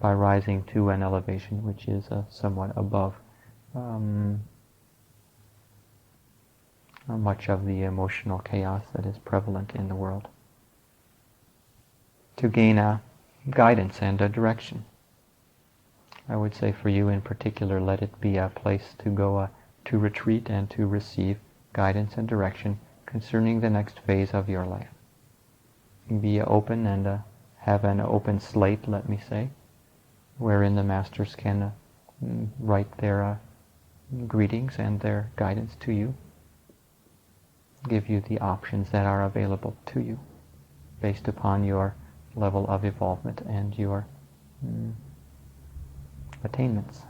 by rising to an elevation which is somewhat above much of the emotional chaos that is prevalent in the world, to gain a guidance and a direction. I would say for you in particular, let it be a place to go to retreat and to receive guidance and direction concerning the next phase of your life. Be open and have an open slate, let me say, wherein the masters can write their greetings and their guidance to you, give you the options that are available to you based upon your level of involvement and your attainments.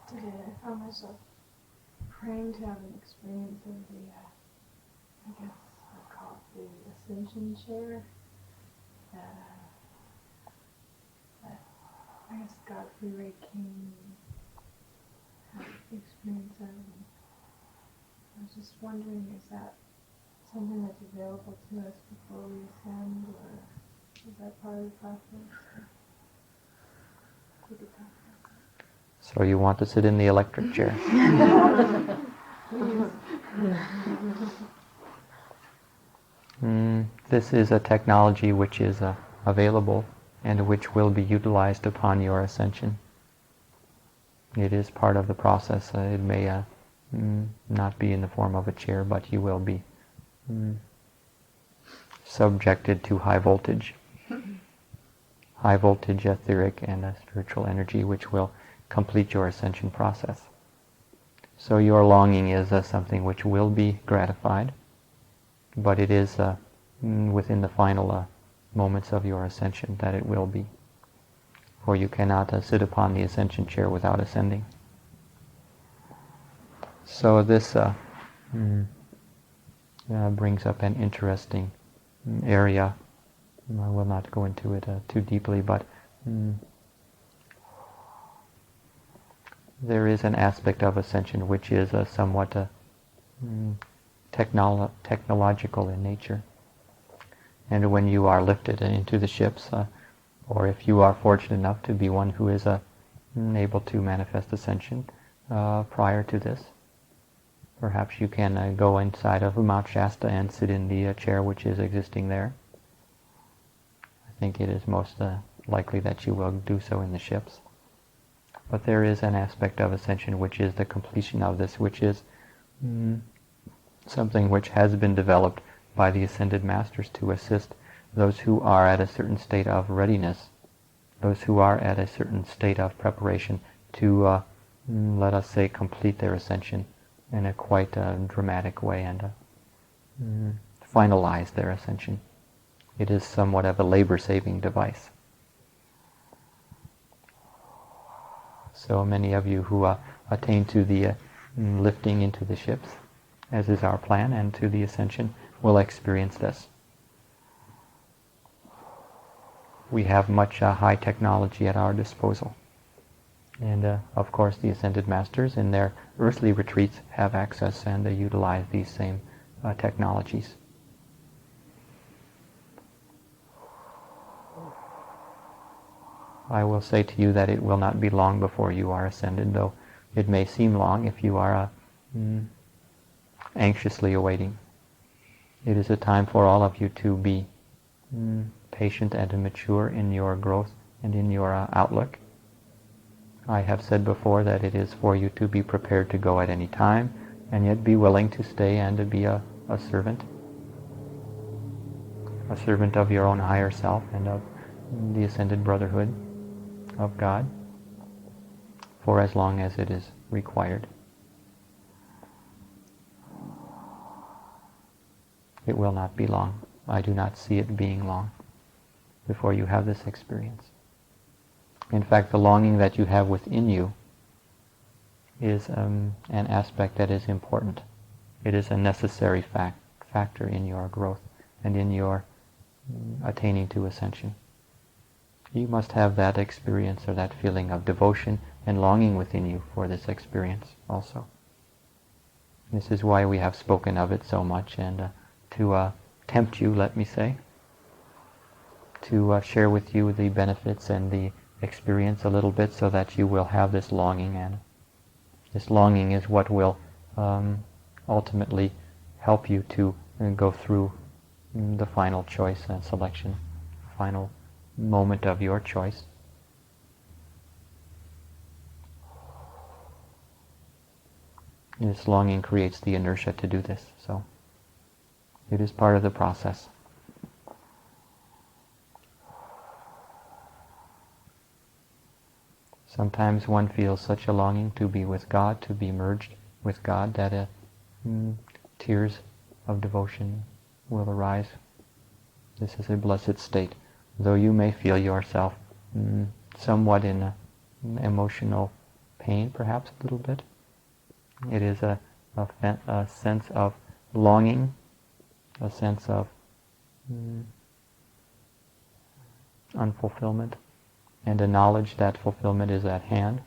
Today I found myself praying to have an experience of the, I guess I'd call it the ascension chair that I guess Godfrey Ray King had the experience of. And I was just wondering, is that something that's available to us before we ascend, or is that part of the process? We could talk about that. So you want to sit in the electric chair. This is a technology which is available and which will be utilized upon your ascension. It is part of the process. It may not be in the form of a chair, but you will be subjected to high voltage etheric and spiritual energy which will complete your ascension process. So your longing is something which will be gratified, but it is within the final moments of your ascension that it will be. For you cannot sit upon the ascension chair without ascending. So this brings up an interesting area. I will not go into it too deeply, but there is an aspect of ascension which is somewhat technological in nature. And when you are lifted into the ships, or if you are fortunate enough to be one who is able to manifest ascension prior to this, perhaps you can go inside of Mount Shasta and sit in the chair which is existing there. I think it is most likely that you will do so in the ships. But there is an aspect of ascension which is the completion of this, which is something which has been developed by the ascended masters to assist those who are at a certain state of readiness, those who are at a certain state of preparation to, let us say, complete their ascension in a quite dramatic way and finalize their ascension. It is somewhat of a labor-saving device. So many of you who attain to the lifting into the ships, as is our plan, and to the ascension, will experience this. We have much high technology at our disposal. And of course the ascended masters in their earthly retreats have access and utilize these same technologies. I will say to you that it will not be long before you are ascended, though it may seem long if you are anxiously awaiting. It is a time for all of you to be patient and mature in your growth and in your outlook. I have said before that it is for you to be prepared to go at any time, and yet be willing to stay and to be a servant of your own higher self and of the ascended brotherhood of God for as long as it is required. It will not be long. I do not see it being long before you have this experience. In fact, the longing that you have within you is an aspect that is important. It is a necessary factor in your growth and in your attaining to ascension. You must have that experience or that feeling of devotion and longing within you for this experience also. This is why we have spoken of it so much, and to tempt you, let me say, to share with you the benefits and the experience a little bit so that you will have this longing, and this longing is what will ultimately help you to go through the final choice and selection, final moment of your choice. This longing creates the inertia to do this, so it is part of the process. Sometimes one feels such a longing to be with God, to be merged with God, that tears of devotion will arise. This is a blessed state. Though you may feel yourself somewhat in emotional pain, perhaps a little bit, it is a sense of longing, a sense of unfulfillment, and a knowledge that fulfillment is at hand,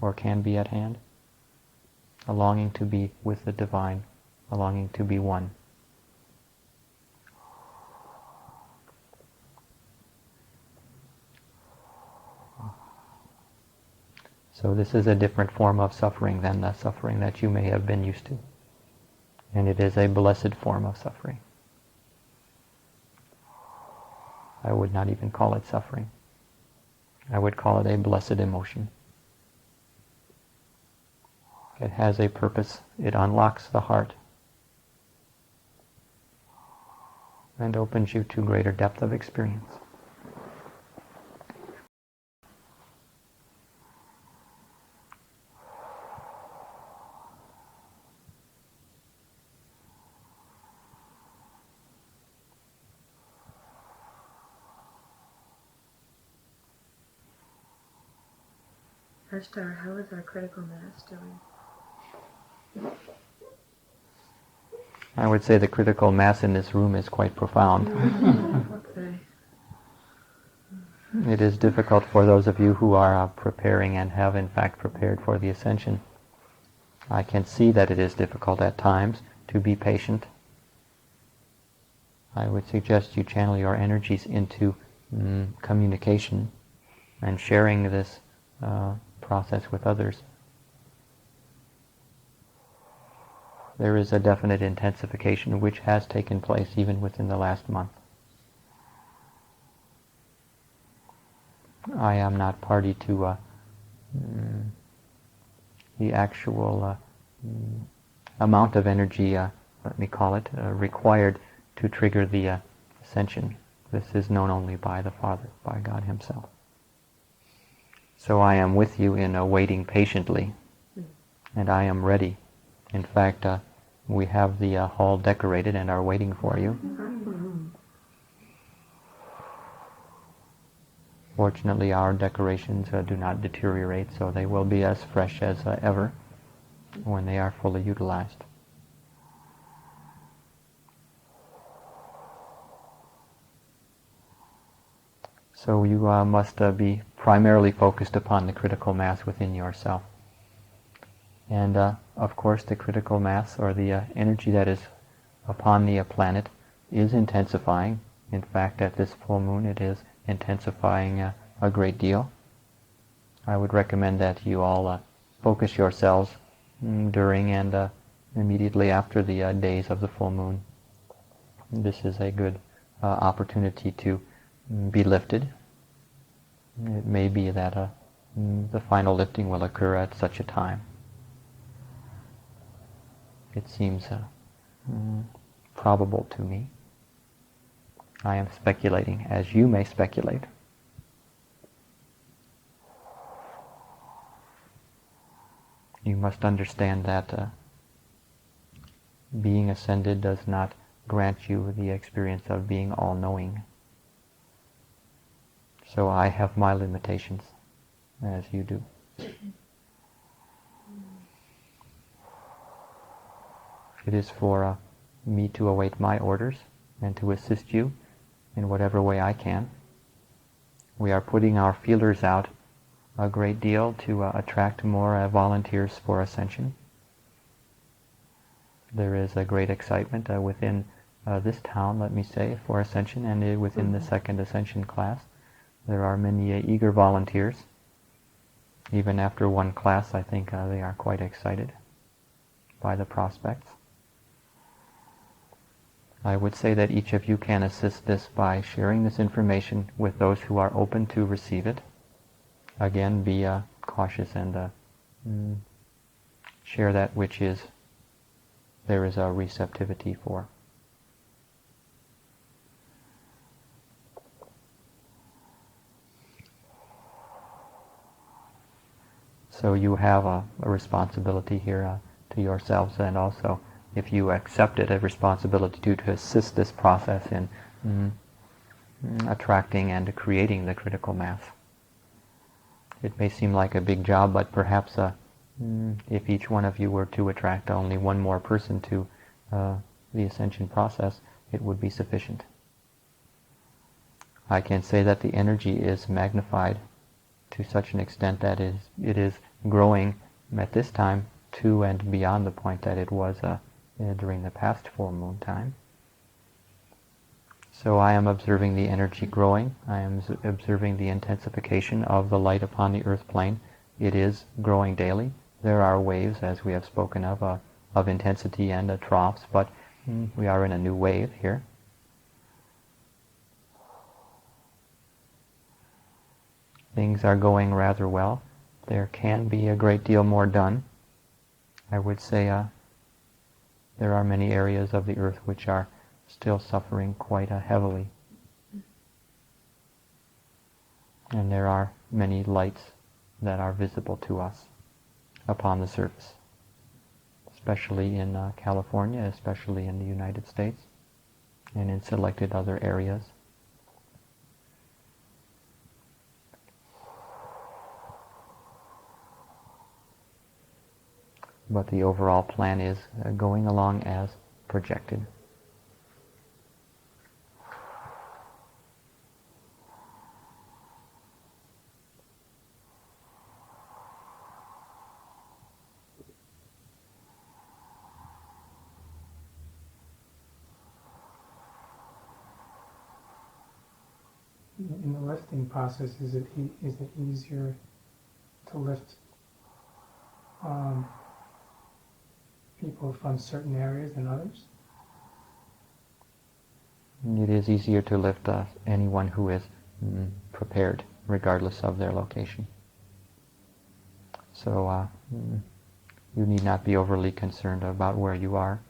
or can be at hand, a longing to be with the divine, a longing to be one. So this is a different form of suffering than the suffering that you may have been used to. And it is a blessed form of suffering. I would not even call it suffering. I would call it a blessed emotion. It has a purpose. It unlocks the heart and opens you to greater depth of experience. Ashtar, how is our critical mass doing? I would say the critical mass in this room is quite profound. Okay. It is difficult for those of you who are preparing and have in fact prepared for the ascension. I can see that it is difficult at times to be patient. I would suggest you channel your energies into communication and sharing this process with others. There is a definite intensification which has taken place even within the last month. I am not party to the actual amount of energy, let me call it, required to trigger the ascension. This is known only by the Father, by God Himself. So I am with you in waiting patiently, and I am ready. In fact, we have the hall decorated and are waiting for you. Fortunately, our decorations do not deteriorate, so they will be as fresh as ever when they are fully utilized. So you must be primarily focused upon the critical mass within yourself. And of course the critical mass, or the energy that is upon the planet, is intensifying. In fact, at this full moon it is intensifying a great deal. I would recommend that you all focus yourselves during and immediately after the days of the full moon. This is a good opportunity to be lifted. It may be that the final lifting will occur at such a time. It seems probable to me. I am speculating, as you may speculate. You must understand that being ascended does not grant you the experience of being all-knowing. So I have my limitations, as you do. It is for me to await my orders and to assist you in whatever way I can. We are putting our feelers out a great deal to attract more volunteers for Ascension. There is a great excitement within this town, let me say, for Ascension, and within the second Ascension class. There are many eager volunteers. Even after one class, I think they are quite excited by the prospects. I would say that each of you can assist this by sharing this information with those who are open to receive it. Again, be cautious and share that which there is a receptivity for. So you have a responsibility here to yourselves, and also, if you accept it, a responsibility to assist this process in attracting and creating the critical mass. It may seem like a big job, but perhaps if each one of you were to attract only one more person to the ascension process, it would be sufficient. I can say that the energy is magnified to such an extent that it is growing at this time to and beyond the point that it was during the past full moon time. So I am observing the energy growing. I am observing the intensification of the light upon the earth plane. It is growing daily. There are waves, as we have spoken of intensity and troughs, but we are in a new wave here. Things are going rather well. There can be a great deal more done. I would say there are many areas of the earth which are still suffering quite heavily. And there are many lights that are visible to us upon the surface, especially in California, especially in the United States, and in selected other areas. But the overall plan is going along as projected. In the lifting process, is it easier to lift people from certain areas than others? It is easier to lift anyone who is prepared, regardless of their location. So you need not be overly concerned about where you are.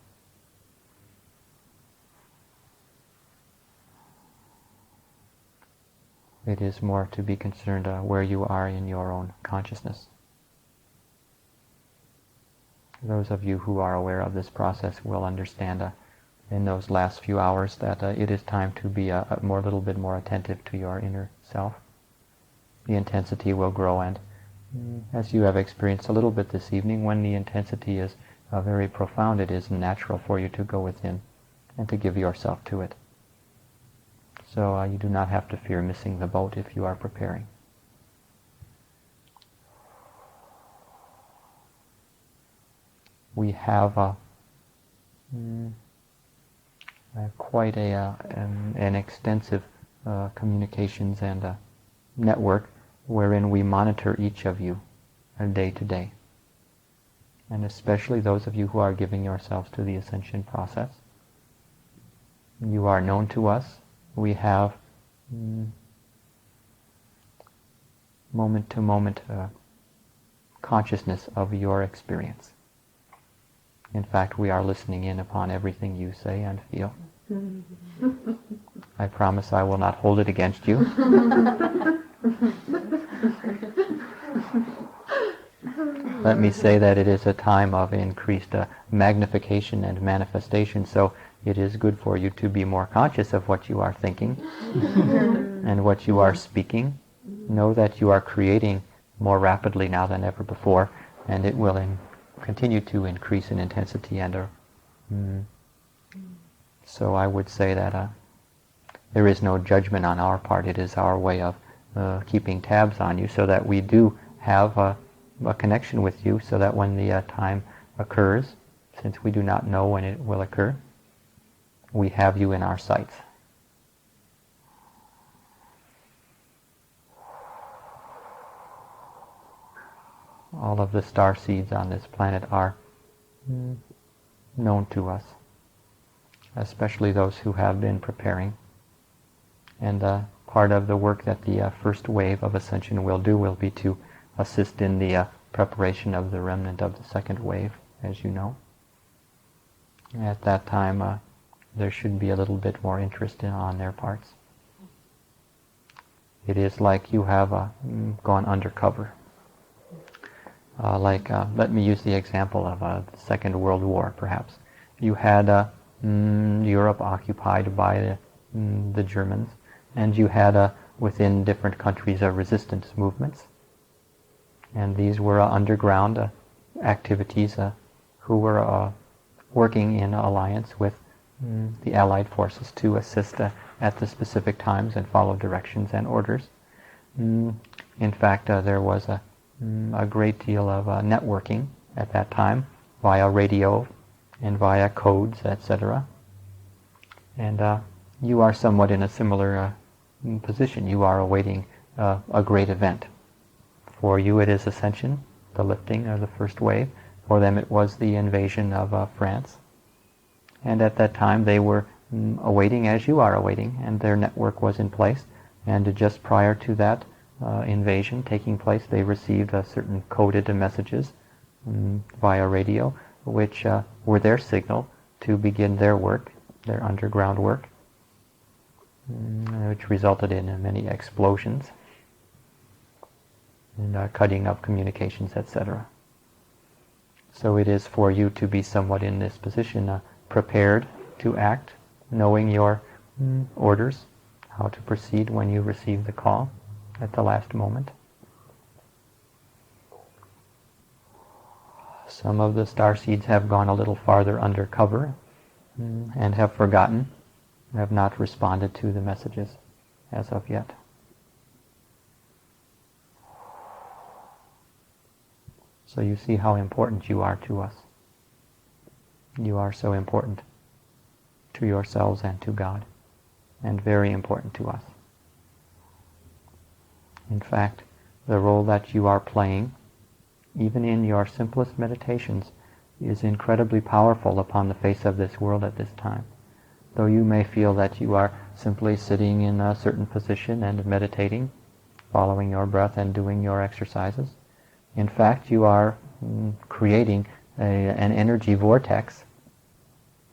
It is more to be concerned where you are in your own consciousness. Those of you who are aware of this process will understand in those last few hours that it is time to be a little bit more attentive to your inner self. The intensity will grow, and as you have experienced a little bit this evening, when the intensity is very profound, it is natural for you to go within and to give yourself to it. So you do not have to fear missing the boat if you are preparing. We have quite an extensive communications and network wherein we monitor each of you day to day. And especially those of you who are giving yourselves to the ascension process. You are known to us. We have moment-to-moment consciousness of your experience. In fact, we are listening in upon everything you say and feel. I promise I will not hold it against you. Let me say that it is a time of increased magnification and manifestation, so it is good for you to be more conscious of what you are thinking and what you are speaking. Know that you are creating more rapidly now than ever before, and it will continue to increase in intensity. And so I would say that there is no judgment on our part. It is our way of keeping tabs on you, so that we do have a connection with you, so that when the time occurs, since we do not know when it will occur, we have you in our sights. All of the star seeds on this planet are known to us, especially those who have been preparing. And part of the work that the first wave of ascension will do will be to assist in the preparation of the remnant of the second wave, as you know. At that time, there should be a little bit more interest on their parts. It is like you have gone undercover. Let me use the example of the Second World War, perhaps. You had Europe occupied by the Germans, and you had within different countries resistance movements. And these were underground activities who were working in alliance with the Allied forces to assist at the specific times and follow directions and orders. In fact, there was a great deal of networking at that time via radio and via codes, etc. And you are somewhat in a similar position. You are awaiting a great event. For you it is ascension, the lifting of the first wave. For them it was the invasion of France. And at that time they were awaiting as you are awaiting, and their network was in place. And just prior to that invasion taking place, they received certain coded messages via radio, which were their signal to begin their work, their underground work, which resulted in many explosions and cutting of communications, etc. So it is for you to be somewhat in this position, prepared to act, knowing your orders, how to proceed when you receive the call at the last moment. Some of the star seeds have gone a little farther undercover and have forgotten, have not responded to the messages as of yet. So you see how important you are to us. You are so important to yourselves and to God, and very important to us. In fact, the role that you are playing, even in your simplest meditations, is incredibly powerful upon the face of this world at this time. Though you may feel that you are simply sitting in a certain position and meditating, following your breath and doing your exercises, in fact you are creating an energy vortex.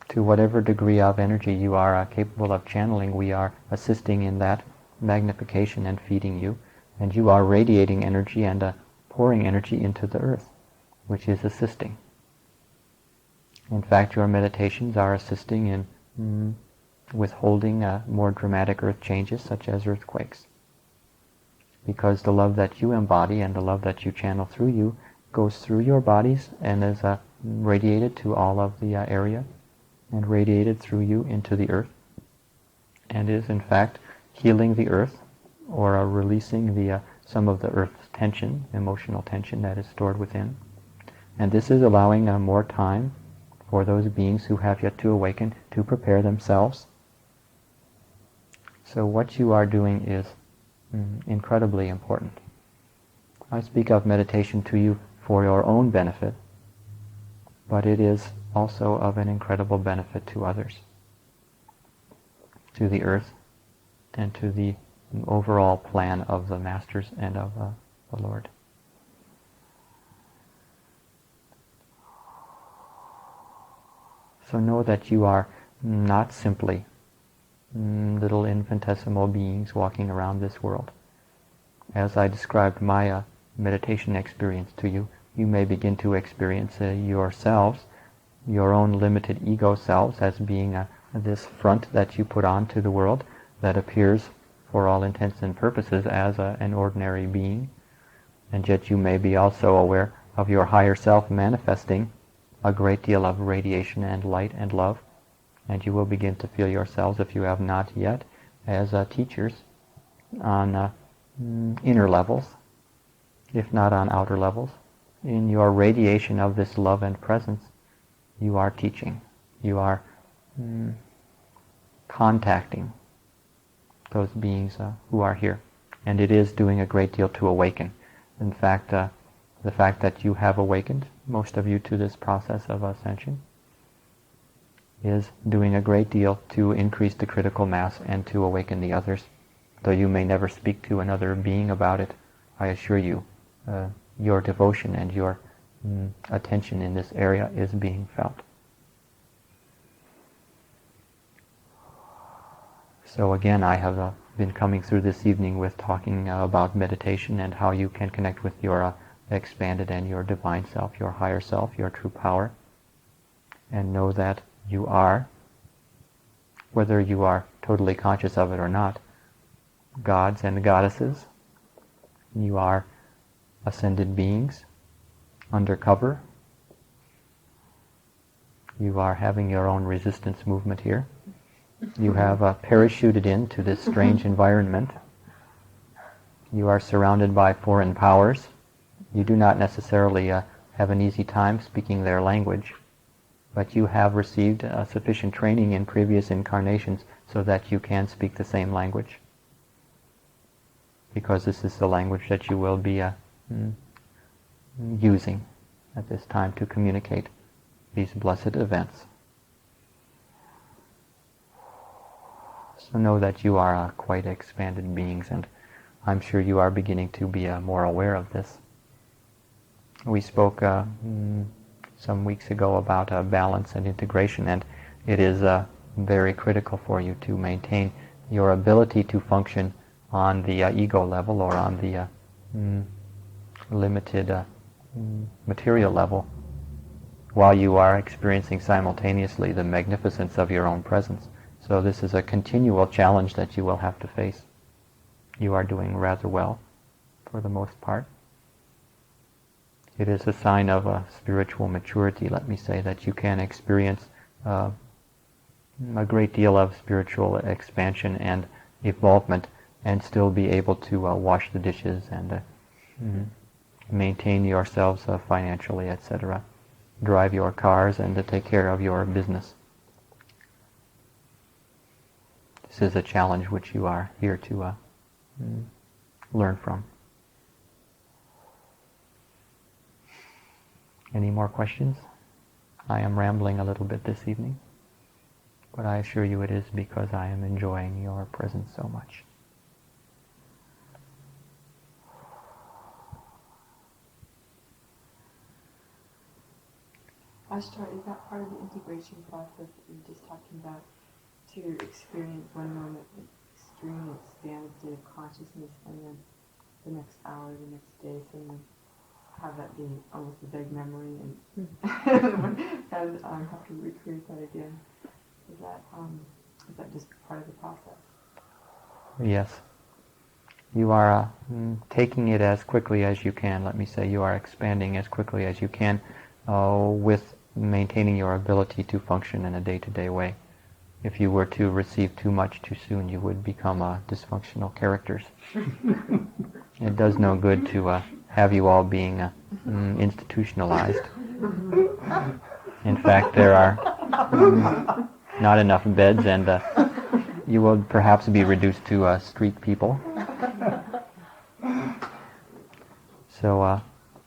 To whatever degree of energy you are capable of channeling, we are assisting in that magnification and feeding you. And you are radiating energy and pouring energy into the earth, which is assisting. In fact, your meditations are assisting in withholding more dramatic earth changes, such as earthquakes. Because the love that you embody and the love that you channel through you goes through your bodies and is radiated to all of the area, and radiated through you into the earth, and is in fact healing the earth, or releasing the some of the earth's tension, emotional tension that is stored within. And this is allowing more time for those beings who have yet to awaken to prepare themselves. So what you are doing is incredibly important. I speak of meditation to you for your own benefit, but it is also of an incredible benefit to others, to the earth, and to the overall plan of the Masters and of the Lord. So know that you are not simply little infinitesimal beings walking around this world. As I described my meditation experience to you, you may begin to experience yourselves, your own limited ego selves, as being this front that you put on to the world that appears for all intents and purposes as an ordinary being. And yet you may be also aware of your higher self manifesting a great deal of radiation and light and love. And you will begin to feel yourselves, if you have not yet, as teachers on inner levels, if not on outer levels. In your radiation of this love and presence, you are teaching. You are contacting those beings who are here. And it is doing a great deal to awaken. In fact, the fact that you have awakened, most of you, to this process of ascension, is doing a great deal to increase the critical mass and to awaken the others. Though you may never speak to another being about it, I assure you, your devotion and your attention in this area is being felt. So again, I have been coming through this evening with talking about meditation and how you can connect with your expanded and your divine self, your higher self, your true power, and know that you are, whether you are totally conscious of it or not, gods and goddesses. You are ascended beings undercover. You are having your own resistance movement here. You have parachuted into this strange environment. You are surrounded by foreign powers. You do not necessarily have an easy time speaking their language, but you have received sufficient training in previous incarnations so that you can speak the same language, because this is the language that you will be using at this time to communicate these blessed events. So know that you are quite expanded beings, and I'm sure you are beginning to be more aware of this. We spoke some weeks ago about balance and integration, and it is very critical for you to maintain your ability to function on the ego level or on the limited material level, while you are experiencing simultaneously the magnificence of your own presence. So this is a continual challenge that you will have to face. You are doing rather well, for the most part. It is a sign of spiritual maturity, let me say, that you can experience a great deal of spiritual expansion and evolvement and still be able to wash the dishes and maintain yourselves financially, etc., drive your cars and to take care of your business. This is a challenge which you are here to learn from. Any more questions? I am rambling a little bit this evening, but I assure you it is because I am enjoying your presence so much. Ashtar, is that part of the integration process that you're just talking about, to experience one moment with extremely expanded state of consciousness, and then the next hour, the next day, suddenly have that be almost a vague memory, and and have to recreate that again? Is that just part of the process? Yes. You are taking it as quickly as you can. Let me say, you are expanding as quickly as you can with maintaining your ability to function in a day-to-day way. If you were to receive too much too soon, you would become dysfunctional characters. It does no good to have you all being institutionalized. In fact, there are not enough beds, and you will perhaps be reduced to street people. So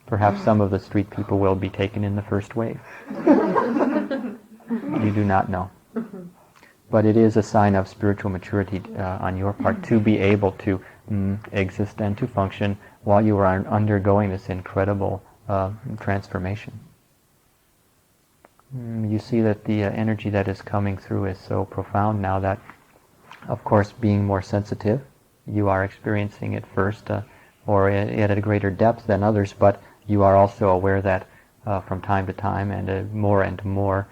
perhaps some of the street people will be taken in the first wave. You do not know. But it is a sign of spiritual maturity on your part to be able to exist and to function while you are undergoing this incredible transformation. You see that the energy that is coming through is so profound now that, of course, being more sensitive, you are experiencing it first or at a greater depth than others, but you are also aware that from time to time and more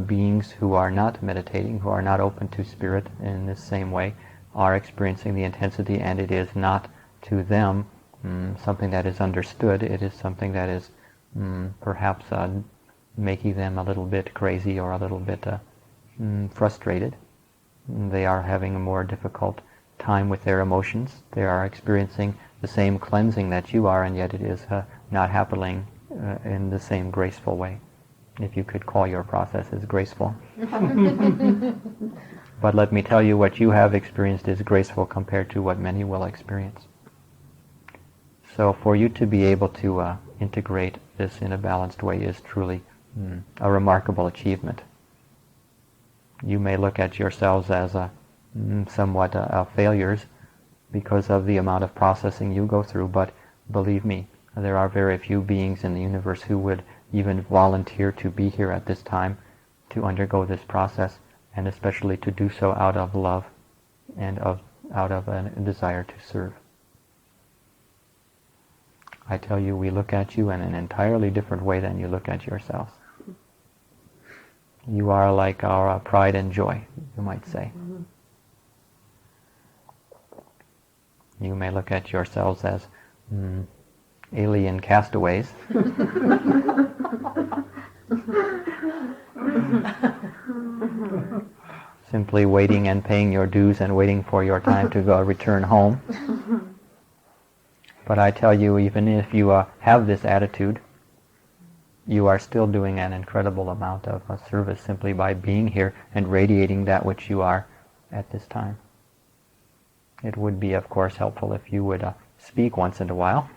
beings who are not meditating, who are not open to spirit in this same way, are experiencing the intensity, and it is not to them something that is understood. It is something that is perhaps making them a little bit crazy or a little bit frustrated. They are having a more difficult time with their emotions. They are experiencing the same cleansing that you are, and yet it is not happening in the same graceful way, if you could call your processes graceful. But let me tell you, what you have experienced is graceful compared to what many will experience. So for you to be able to integrate this in a balanced way is truly a remarkable achievement. You may look at yourselves as somewhat failures because of the amount of processing you go through, but believe me, there are very few beings in the universe who would even volunteer to be here at this time to undergo this process, and especially to do so out of love and out of a desire to serve. I tell you, we look at you in an entirely different way than you look at yourselves. You are like our pride and joy, you might say. You may look at yourselves as alien castaways. Simply waiting and paying your dues and waiting for your time to go return home. But I tell you, even if you have this attitude, you are still doing an incredible amount of service simply by being here and radiating that which you are at this time. It would be, of course, helpful if you would speak once in a while.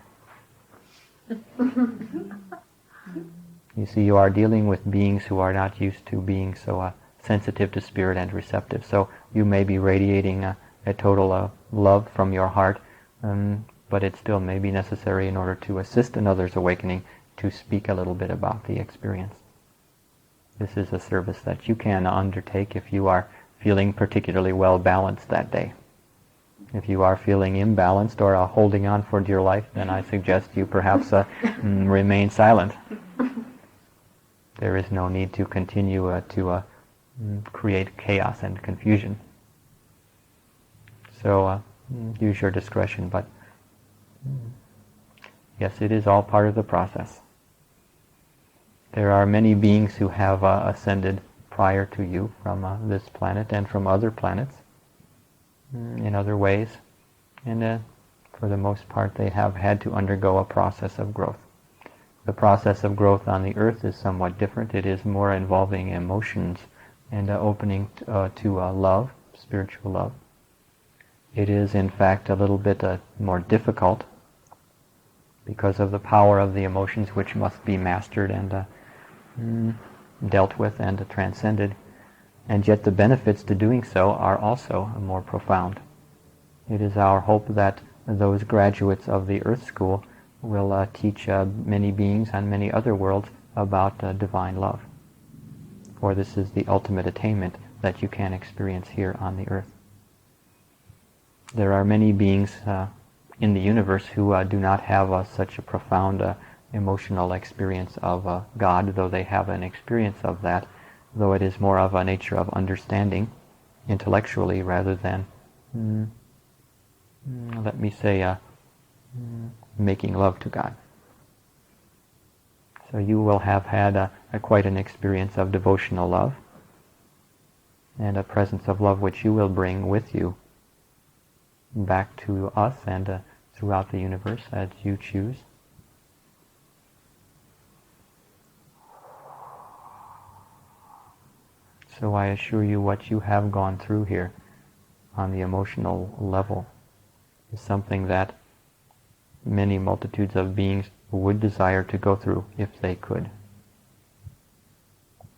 You see, you are dealing with beings who are not used to being so sensitive to spirit and receptive. So you may be radiating a total love from your heart, but it still may be necessary in order to assist another's awakening to speak a little bit about the experience. This is a service that you can undertake if you are feeling particularly well balanced that day. If you are feeling imbalanced or holding on for dear life, then I suggest you perhaps remain silent. There is no need to continue to create chaos and confusion. So use your discretion, but yes, it is all part of the process. There are many beings who have ascended prior to you from this planet and from other planets in other ways, and for the most part they have had to undergo a process of growth. The process of growth on the earth is somewhat different. It is more involving emotions and opening to love, spiritual love. It is in fact a little bit more difficult because of the power of the emotions, which must be mastered and dealt with and transcended. And yet the benefits to doing so are also more profound. It is our hope that those graduates of the Earth School will teach many beings on many other worlds about divine love. For this is the ultimate attainment that you can experience here on the earth. There are many beings in the universe who do not have such a profound emotional experience of God, though they have an experience of that, though it is more of a nature of understanding intellectually rather than, let me say, making love to God. So you will have had quite an experience of devotional love and a presence of love which you will bring with you back to us and throughout the universe as you choose. So I assure you, what you have gone through here on the emotional level is something that many multitudes of beings would desire to go through if they could.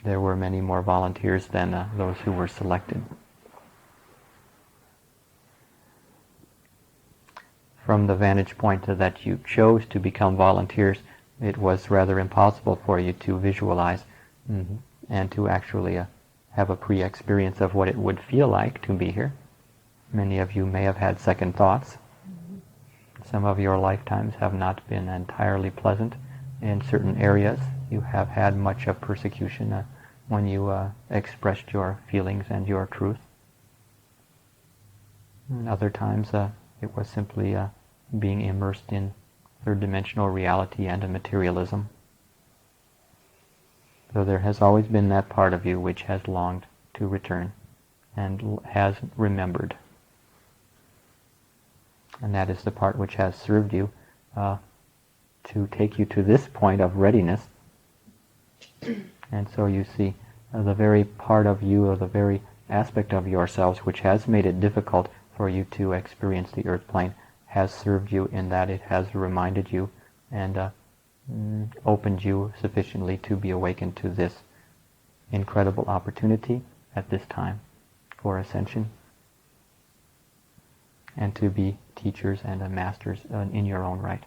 There were many more volunteers than those who were selected. From the vantage point that you chose to become volunteers, it was rather impossible for you to visualize and to actually have a pre-experience of what it would feel like to be here. Many of you may have had second thoughts. Some of your lifetimes have not been entirely pleasant. In certain areas, you have had much of persecution when you expressed your feelings and your truth. And other times, it was simply being immersed in third-dimensional reality and materialism. So there has always been that part of you which has longed to return and has remembered. And that is the part which has served you to take you to this point of readiness. And so you see, the very part of you, or the very aspect of yourselves which has made it difficult for you to experience the earth plane has served you in that it has reminded you and opened you sufficiently to be awakened to this incredible opportunity at this time for ascension, and to be teachers and masters in your own right.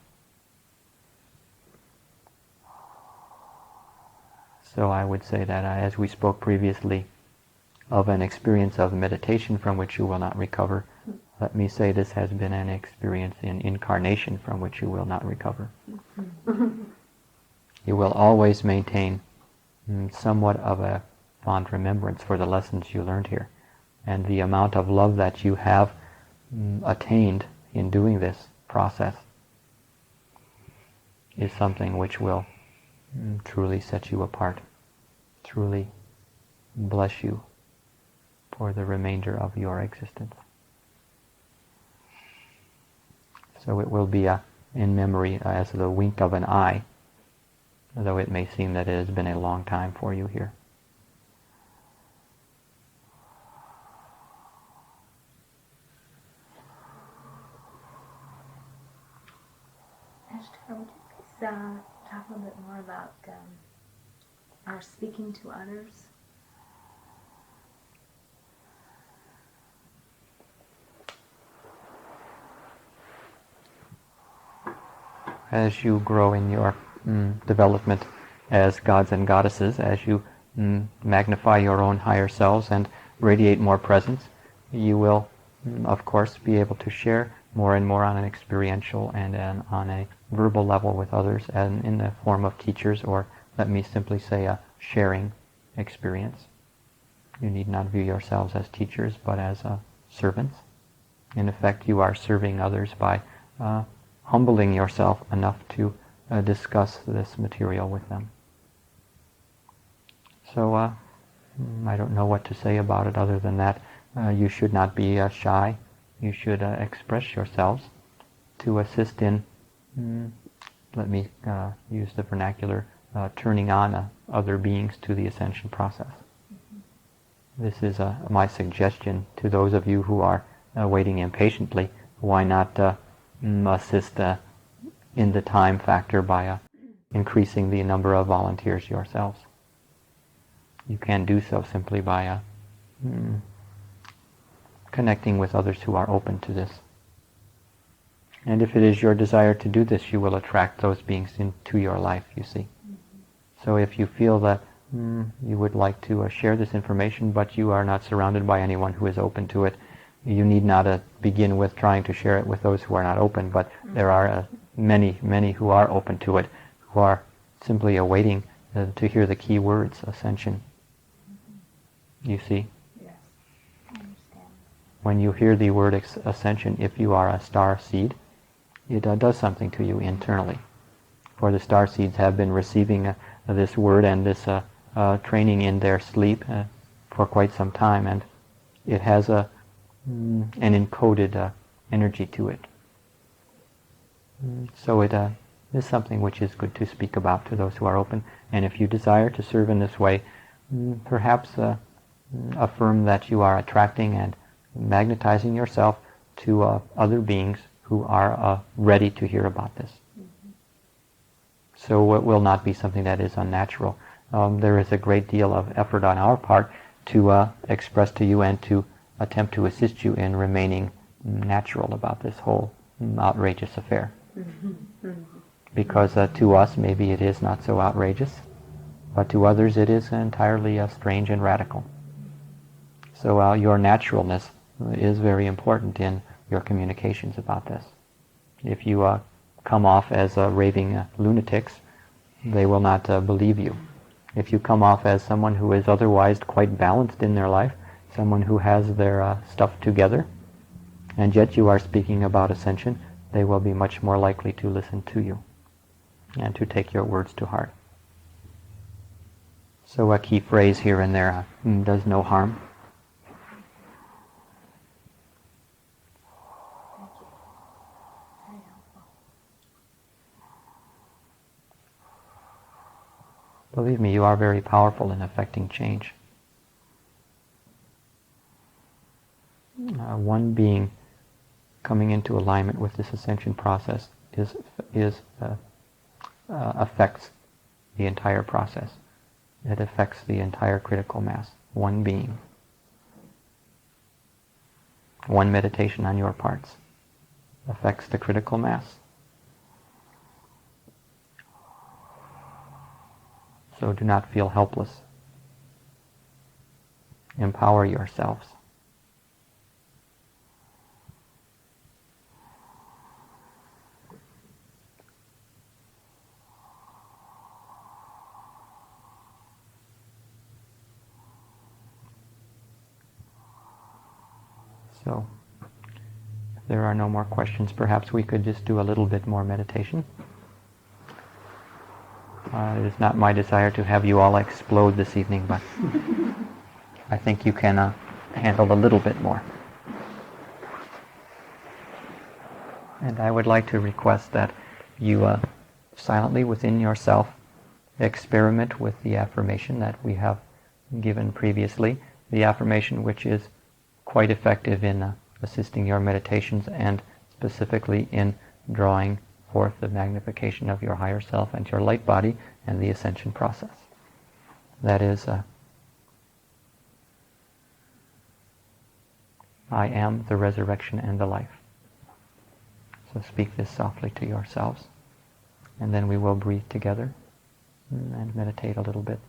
So I would say that as we spoke previously of an experience of meditation from which you will not recover, let me say this has been an experience in incarnation from which you will not recover. You will always maintain somewhat of a fond remembrance for the lessons you learned here, and the amount of love that you have attained in doing this process is something which will truly set you apart, truly bless you for the remainder of your existence. So it will be in memory as the wink of an eye, though it may seem that it has been a long time for you here. Ashtar, would you please talk a little bit more about our speaking to others? As you grow in your development as gods and goddesses, as you magnify your own higher selves and radiate more presence, you will, of course, be able to share more and more on an experiential and on a verbal level with others, and in the form of teachers, or let me simply say a sharing experience. You need not view yourselves as teachers, but as servants. In effect, you are serving others by humbling yourself enough to discuss this material with them. So I don't know what to say about it other than that you should not be shy. You should express yourselves to assist in, let me use the vernacular, turning on other beings to the ascension process. This is my suggestion to those of you who are waiting impatiently. Why not assist in the time factor by increasing the number of volunteers yourselves? You can do so simply by connecting with others who are open to this. And if it is your desire to do this, you will attract those beings into your life, you see. So if you feel that you would like to share this information, but you are not surrounded by anyone who is open to it, you need not begin with trying to share it with those who are not open, but there are many, many who are open to it, who are simply awaiting to hear the key words, ascension. You see? Yes, I understand. When you hear the word ascension, if you are a star seed, it does something to you internally. For the star seeds have been receiving this word and this training in their sleep for quite some time, and it has an encoded energy to it. So it is something which is good to speak about to those who are open. And if you desire to serve in this way, perhaps affirm that you are attracting and magnetizing yourself to other beings who are ready to hear about this. So it will not be something that is unnatural. There is a great deal of effort on our part to express to you and to attempt to assist you in remaining natural about this whole outrageous affair. Because to us maybe it is not so outrageous, but to others it is entirely strange and radical. So your naturalness is very important in your communications about this. If you come off as raving lunatics, they will not believe you. If you come off as someone who is otherwise quite balanced in their life, someone who has their stuff together, and yet you are speaking about ascension, they will be much more likely to listen to you and to take your words to heart. So a key phrase here and there does no harm. Believe me, you are very powerful in affecting change. One being coming into alignment with this ascension process affects the entire process. It affects the entire critical mass. One being. One meditation on your parts affects the critical mass. So do not feel helpless. Empower yourselves. So, if there are no more questions, perhaps we could just do a little bit more meditation. It is not my desire to have you all explode this evening, but I think you can handle a little bit more. And I would like to request that you silently within yourself experiment with the affirmation that we have given previously, the affirmation which is quite effective in assisting your meditations and specifically in drawing forth the magnification of your higher self and your light body and the ascension process. That is, I am the resurrection and the life. So speak this softly to yourselves, and then we will breathe together and meditate a little bit.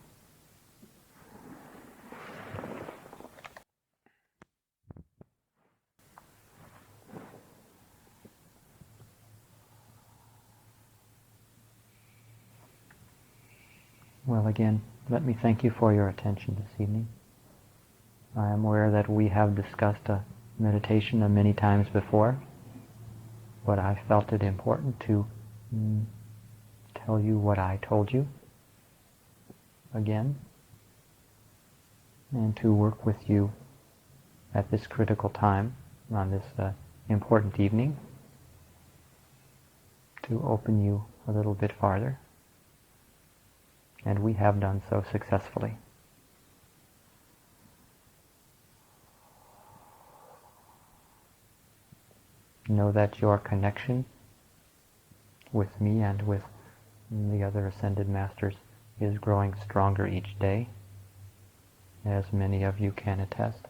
Well, again, let me thank you for your attention this evening. I am aware that we have discussed meditation many times before, but I felt it important to tell you what I told you again, and to work with you at this critical time on this important evening to open you a little bit farther. And we have done so successfully. Know that your connection with me and with the other Ascended Masters is growing stronger each day, as many of you can attest.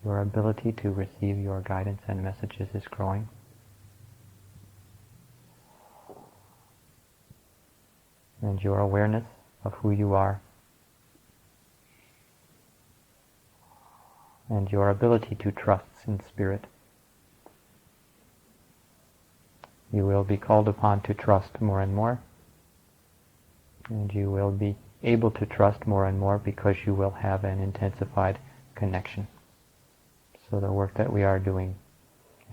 Your ability to receive your guidance and messages is growing. And your awareness of who you are and your ability to trust in spirit. You will be called upon to trust more and more, and you will be able to trust more and more because you will have an intensified connection. So the work that we are doing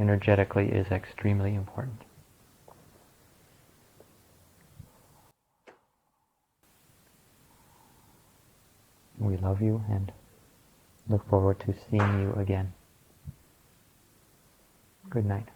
energetically is extremely important. We love you and look forward to seeing you again. Good night.